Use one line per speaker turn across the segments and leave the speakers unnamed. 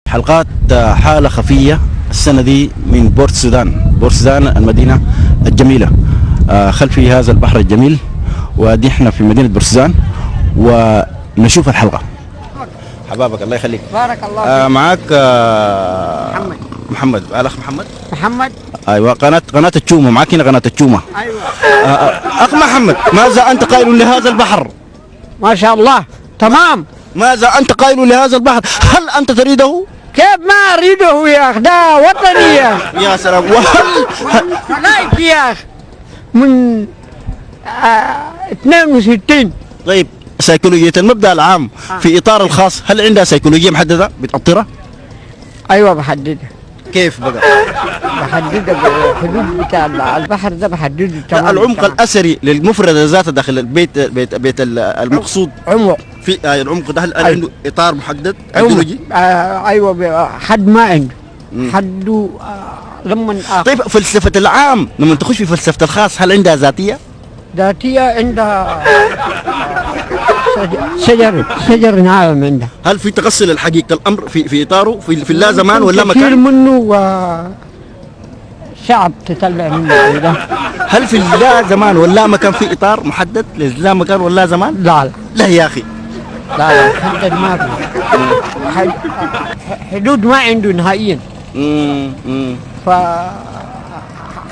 حلقات حالة خفية السنة دي من بورت السودان. بورت السودان المدينة الجميلة، خلفي هذا البحر الجميل، ودي احنا في مدينة بورت السودان ونشوف الحلقة. حبابك الله يخليك.
بارك الله فيك.
معاك
محمد.
الأخ محمد. أيوة، قناة التشومة معاك هنا، قناة التشومة.
ايوه.
أخ محمد، ماذا أنت قائل لهذا البحر؟
ما شاء الله تمام.
ماذا أنت قائل لهذا البحر؟ هل أنت تريده؟
كيف ما اريده يا اخ، ده وطني يا اخ.
يا سلام. وهل
خلايك يا اخ من 62.
طيب سيكولوجية المبدأ العام في إطار الخاص، هل عندها سيكولوجية محددة بتأطرها؟
ايوه بحددها.
كيف بقى؟
بحددها بالحدود بتاع البحر ده، بحدده تمام.
العمق الأثري للمفردة ذاتها داخل البيت المقصود
عمق
في العمق ده، هل عنده إطار محدد
عمق؟
ايديولوجي؟
ايوه، حد ما عنده حده. لما
طيب فلسفة العام لما تخش في فلسفة الخاص هل عندها ذاتية؟
ذاتية عندها شجر ناعم عندها.
هل في تغسل الحقيقة الأمر في إطاره في اللا زمان ولا
كثير
مكان؟
منه شعب تطلع منه ده.
هل في اللا زمان ولا مكان في إطار محدد للا مكان ولا زمان؟
لا
لا يا أخي،
لا محدد ما في. حدود ما عنده نهائيا. ف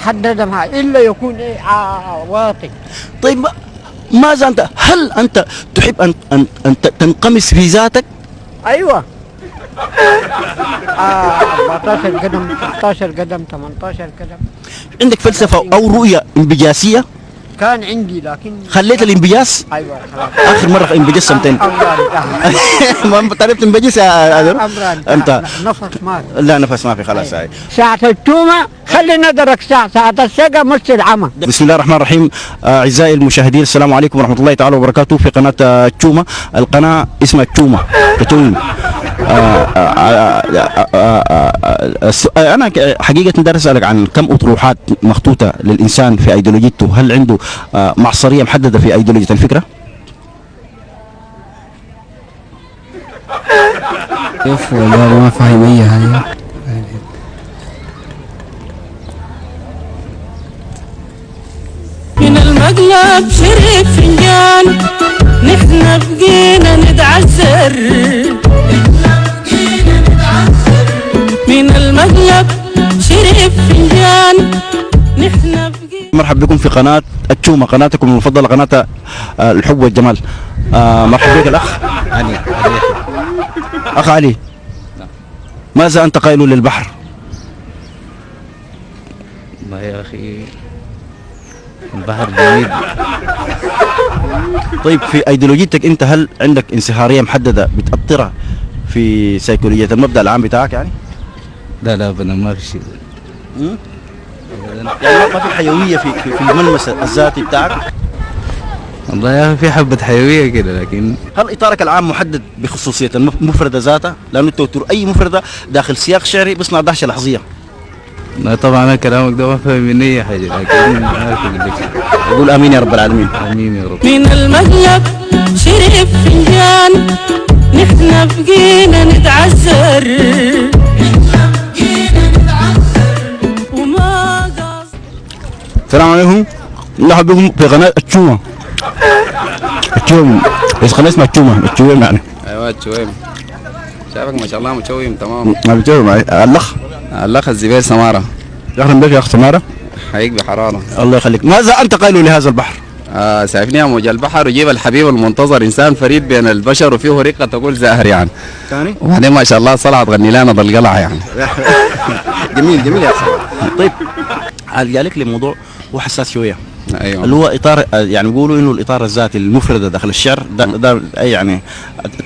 حدد معها الا يكون واطي.
طيب ماذا أنت؟ هل أنت تحب أن تنقمس في ذاتك؟
ايوه. 14 قدم 16 قدم 18 قدم.
عندك فلسفة أو رؤية انبجاسية؟
كان عندي لكن
خليت الانبجاس؟
ايوه خلاص.
آخر مرة انبجست متين؟ ما تعرف تنبجس يا أدر؟ أنت
نفس ما في.
لا نفس ما في خلاص. هاي
ساعة التومة خلي نظرك ساعة السقا مش العمى.
بسم الله الرحمن الرحيم. أعزائي المشاهدين، السلام عليكم ورحمة الله تعالى وبركاته. في قناة التشومة، القناة اسمها التشومة تتوين. أنا حقيقة داير أسألك عن كم أطروحات مخطوطة للإنسان في أيديولوجيته، هل عنده معصرية محددة في أيديولوجية الفكرة؟
كيف والله ما فاهم أي حاجة.
من المقلب شرب فنجان، نحن بقينا نتعذر. من المقلب شرب فنجان، نحن بقينا.
مرحبا بكم في قناة التشومة، قناتكم المفضلة، قناة الحب والجمال. مرحبا بك الأخ
علي.
أخ علي، ماذا أنت قائل للبحر؟
والله يا أخي البحر جميل.
طيب في أيديولوجيتك أنت هل عندك انصهارية محددة بتأطرها في سيكولوجية المبدأ العام بتاعك يعني؟
لا أبدا ما في شيء.
يعني ما في حيوية في الملمس الذاتي بتاعك؟
والله يا أخي في حبة حيوية كده، لكن
هل إطارك العام محدد بخصوصية المفردة ذاتها؟ لأنه أي مفردة داخل سياق شعري بيصنع دهشة لحظية.
لا طبعا أنا كلامك ده ما فاهم مني أي حاجة، لكن عارف أقول لك.
أقول آمين يا رب العالمين.
آمين يا رب.
من المقلب شرب فنجان، نحن بقينا نتعذر. وما قصد.
السلام عليكم، مرحبا بكم في قناة التشومة. التشومة بس قناة اسمها التشومة يعني.
ايوه التشويم، شايفك ما شاء الله متشويم تمام.
ما بتشومة معي
الاخ الزبير سماره.
أهلا بك يا أخ سمارة.
حيك بحراره.
الله يخليك. ماذا أنت قائل لهذا البحر؟
شايفني يا موج البحر وجيب الحبيب المنتظر، انسان فريد بين البشر وفيه رقه تقول زاهر يعني.
ثاني
وبعدين ما شاء الله صلعه تغني لنا ضل القلعه يعني.
جميل يا أخ سمارة. طيب جالك لي موضوع هو حساس شوية.
ايوه
اللي هو اطار، يعني بيقولوا انه الاطار الذاتي المفردة داخل الشعر ده اي يعني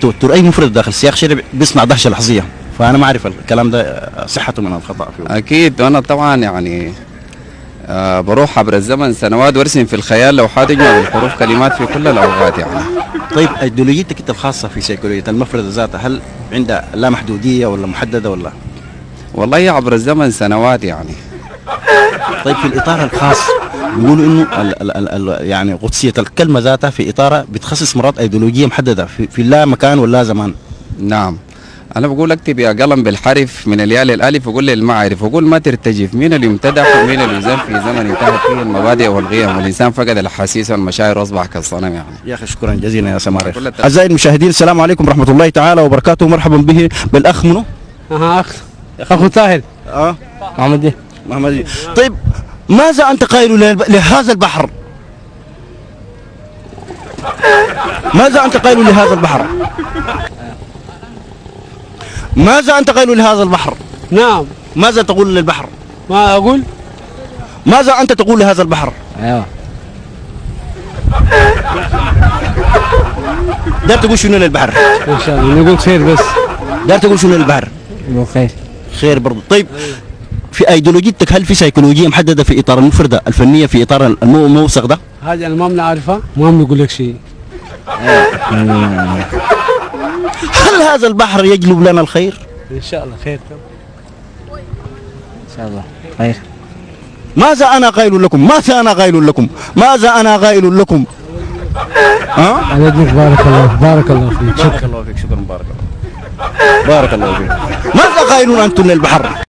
توتر اي مفردة داخل سياق شعري بيصنع دهشة لحظية، فانا ما اعرف الكلام ده صحته من الخطأ فيه.
اكيد، وانا طبعا يعني بروح عبر الزمن سنوات وارسم في الخيال لوحات تجمع بالحروف كلمات في كل الاوقات يعني.
طيب ايديولوجيتك انت الخاصة في سيكولوجية المفردة ذاتها هل عندها لا محدودية ولا محددة ولا؟
والله عبر الزمن سنوات يعني.
طيب في الاطار الخاص بيقولوا انه يعني قدسية الكلمة ذاتها في اطارها بتخصص مرات ايديولوجية محددة في لا مكان ولا زمان.
نعم، انا بقول اكتب يا قلم بالحرف من الياء للالف وقول لي المعارف وقول ما ترتجف مين اللي يمتدح ومين اللي يذم في زمن انتهت فيه المبادئ والقيم والانسان فقد الاحاسيس والمشاعر واصبح كالصنم يعني.
يا اخي شكرا جزيلا يا سمارة.
كل التوفيق.
اعزائي المشاهدين السلام عليكم ورحمه الله تعالى وبركاته. مرحبا به بالاخ منو؟
اخو طاهر
محمد محمد. طيب ماذا انت قائل لهذا البحر؟ ماذا انت قائل لهذا البحر؟ ماذا انت قائل لهذا البحر؟
نعم.
ماذا تقول للبحر؟
ما اقول؟
ماذا انت تقول لهذا البحر؟
ايوه.
دار تقول شنو للبحر؟
ان شاء الله نقول خير بس.
دار تقول شنو للبحر؟
نقول خير.
خير برضه. طيب في ايديولوجيتك هل في سيكولوجيه محدده في اطار المفرده الفنيه في اطار الموثق ده؟
هذه انا ما بنعرفها ما بنقول لك شيء.
هل هذا البحر يجلب لنا الخير؟
ان شاء الله خير.
ان شاء الله خير.
ماذا انا قائل لكم؟ ماذا انا قائل لكم؟ ماذا انا قائل لكم؟ ها؟
على يدك بارك الله بارك الله فيك.
بارك الله فيك. شكرا. بارك الله. بارك الله فيك. ماذا قائلون انتم للبحر؟